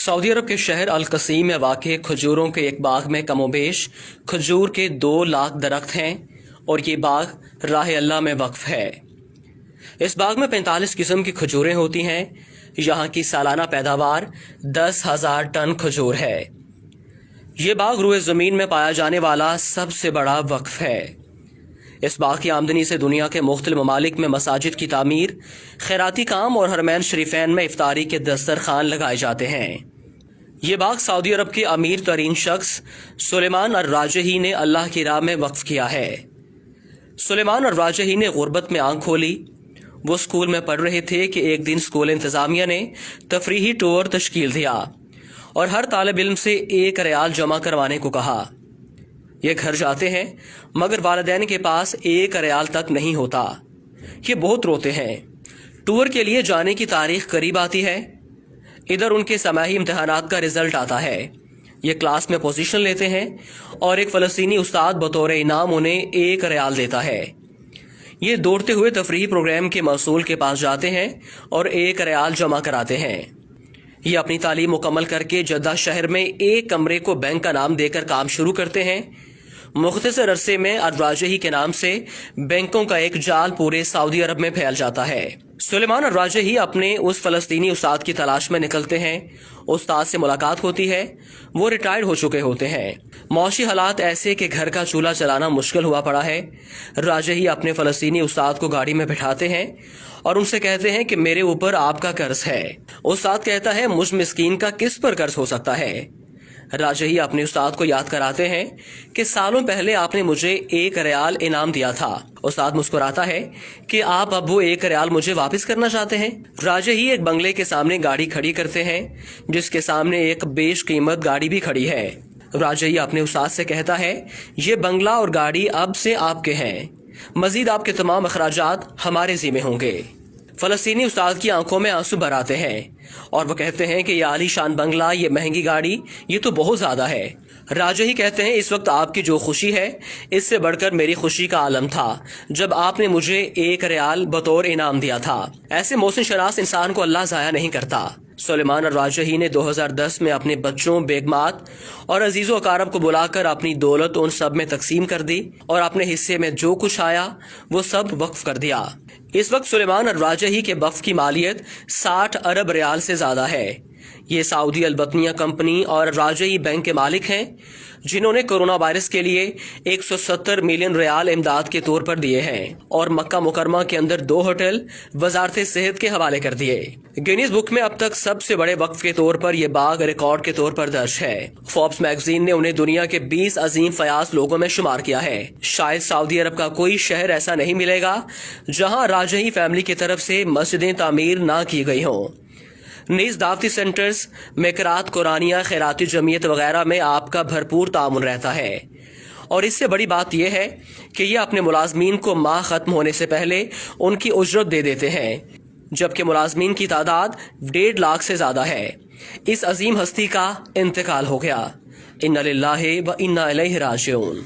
Saudi अरब के शहर अल-कसीम में वाक़ खजूरों के एक बाग में कमोबेश खजूर के 2 लाख दरख्त हैं और ये बाग राह अल्लाह में वक्फ है। इस बाग में 45 किस्म की खजूरें होती हैं। यहाँ की सालाना पैदावार 10,000 टन खजूर है। ये बाग रुए ज़मीन में पाया जाने वाला सबसे बड़ा वक्फ है। इस बाग की आमदनी से दुनिया के मुख्तलिफ ममालिक में मसाजिद की तामीर, खैराती काम और हरमैन शरीफैन में इफ्तारी के दस्तरखान लगाए जाते हैं। ये बाग सऊदी अरब के अमीर तरीन शख्स सुलेमान अर-राजही ने अल्लाह की राह में वक्फ किया है। सुलेमान अर-राजही ने गुर्बत में आंख खोली। वो स्कूल में पढ़ रहे थे कि एक दिन स्कूल इंतजामिया ने तफरीही टूर तश्कील दिया और हर तालिब इल्म से 1 रियाल जमा करवाने को कहा। ये घर जाते हैं मगर वालिदैन के पास 1 रियाल तक नहीं होता। ये बहुत रोते हैं। टूर के लिए जाने की तारीख करीब आती है। इधर उनके समाही इम्तिहानात का रिजल्ट आता है। ये क्लास में पोजीशन लेते हैं और एक फ़लस्तीनी उस्ताद बतौर इनाम उन्हें 1 रियाल देता है। ये दौड़ते हुए तफरीही प्रोग्राम के मसूल के पास जाते हैं और 1 रियाल जमा कराते हैं। ये अपनी तालीम मुकम्मल करके जद्दा शहर में एक कमरे को बैंक का नाम देकर काम शुरू करते हैं। मुख्तसर अरसे में अर-राजही के नाम से बैंकों का एक जाल पूरे सऊदी अरब में फैल जाता है। सुलेमान अर-राजही अपने उस फलस्तीनी उस्ताद की तलाश में निकलते हैं। उस्ताद से मुलाकात होती है। वो रिटायर्ड हो चुके होते हैं। मौशी हालात ऐसे कि घर का चूल्हा चलाना मुश्किल हुआ पड़ा है। राजही अपने फलस्तीनी उस्ताद को गाड़ी में बिठाते हैं और उनसे कहते हैं कि मेरे ऊपर आपका कर्ज है। उस्ताद कहता है, मुझ मिस्कीन का किस पर कर्ज हो सकता है। राजही अपने उस्ताद को याद कराते हैं कि सालों पहले आपने मुझे 1 रियाल इनाम दिया था। उस्ताद मुस्कुराता है कि आप अब वो 1 रियाल मुझे वापस करना चाहते हैं। राजही एक बंगले के सामने गाड़ी खड़ी करते हैं जिसके सामने एक बेशकीमत गाड़ी भी खड़ी है। राजही अपने उस्ताद से कहता है, ये बंगला और गाड़ी अब से आपके हैं। मजीद आपके तमाम अखराजात हमारे ज़िम्मे होंगे। फलस्तीनी उस्ताद की आंखों में आंसू भर आते हैं और वो कहते हैं कि ये आलीशान बंगला, ये महंगी गाड़ी, ये तो बहुत ज्यादा है। राजही कहते हैं, इस वक्त आपकी जो खुशी है इससे बढ़कर मेरी खुशी का आलम था जब आपने मुझे 1 रियाल बतौर इनाम दिया था। ऐसे मोहसिन शनास इंसान को अल्लाह ज़ाया नहीं करता। सुलेमान अर-राजही ने 2010 में अपने बच्चों, बेगमात और अजीज़ो अकारब को बुलाकर अपनी दौलत उन सब में तकसीम कर दी और अपने हिस्से में जो कुछ आया वो सब वक्फ कर दिया। इस वक्त सुलेमान अर-राजही के वक्फ की मालियत 60 अरब रियाल से ज्यादा है। ये सऊदी अल-बतनिया कंपनी और राजही बैंक के मालिक हैं जिन्होंने कोरोना वायरस के लिए 170 मिलियन रियाल इमदाद के तौर पर दिए हैं और मक्का मुकरमा के अंदर 2 होटल वजारत सेहत के हवाले कर दिए। गिनीज बुक में अब तक सबसे बड़े वक्फ के तौर पर यह बाग रिकॉर्ड के तौर पर दर्ज है। फोर्ब्स मैगजीन ने उन्हें दुनिया के 20 अजीम फयाज लोगों में शुमार किया है। शायद सऊदी अरब का कोई शहर ऐसा नहीं मिलेगा जहाँ राजही फैमिली की तरफ से मस्जिदें तामीर ना की गई हों। नीज दावती सेंटर्स, मेकरात, कुरानिया, खैराती जमीयत वगैरह में आपका भरपूर तामुन रहता है। और इससे बड़ी बात यह है कि ये अपने मुलाजमीन को माह खत्म होने से पहले उनकी उजरत दे देते हैं, जबकि मुलाजमीन की तादाद 1.5 लाख से ज्यादा है। इस अजीम हस्ती का इंतकाल हो गया। इन्ना लिल्लाहि व इन्ना इलैहि राजिऊन।